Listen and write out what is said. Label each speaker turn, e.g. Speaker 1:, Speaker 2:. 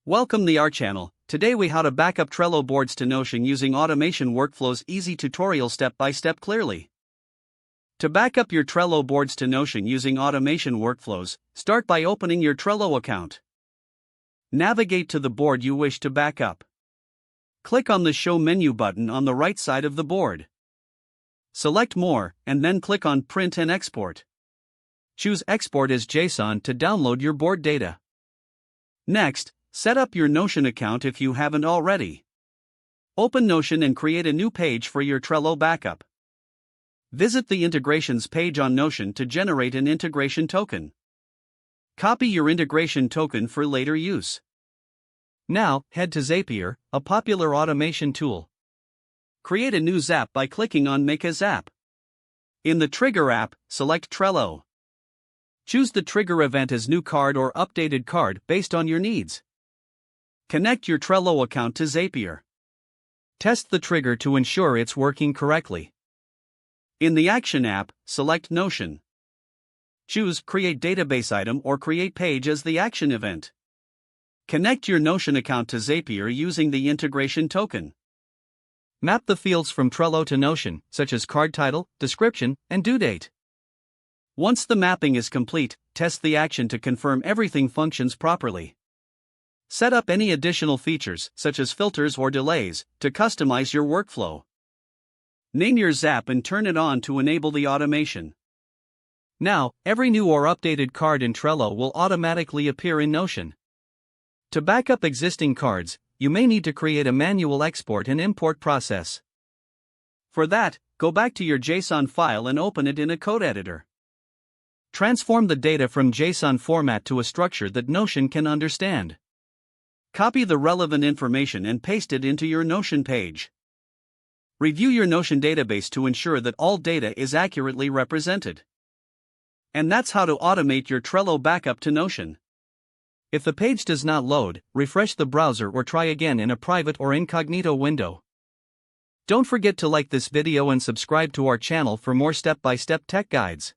Speaker 1: Welcome to our channel. Today we how to backup Trello boards to Notion using automation workflows. Easy tutorial step by step clearly. To backup your Trello boards to Notion using automation workflows, start by opening your Trello account. Navigate to the board you wish to backup. Click on the Show menu button on the right side of the board. Select More, and then click on Print and Export. Choose Export as JSON to download your board data. Next, set up your Notion account if you haven't already. Open Notion and create a new page for your Trello backup. Visit the Integrations page on Notion to generate an integration token. Copy your integration token for later use. Now, head to Zapier, a popular automation tool. Create a new Zap by clicking on Make a Zap. In the Trigger app, select Trello. Choose the trigger event as new card or updated card based on your needs. Connect your Trello account to Zapier. Test the trigger to ensure it's working correctly. In the Action app, select Notion. Choose Create Database Item or Create Page as the action event. Connect your Notion account to Zapier using the integration token. Map the fields from Trello to Notion, such as card title, description, and due date. Once the mapping is complete, test the action to confirm everything functions properly. Set up any additional features, such as filters or delays, to customize your workflow. Name your Zap and turn it on to enable the automation. Now, every new or updated card in Trello will automatically appear in Notion. To back up existing cards, you may need to create a manual export and import process. For that, go back to your JSON file and open it in a code editor. Transform the data from JSON format to a structure that Notion can understand. Copy the relevant information and paste it into your Notion page. Review your Notion database to ensure that all data is accurately represented. And that's how to automate your Trello backup to Notion. If the page does not load, refresh the browser or try again in a private or incognito window. Don't forget to like this video and subscribe to our channel for more step-by-step tech guides.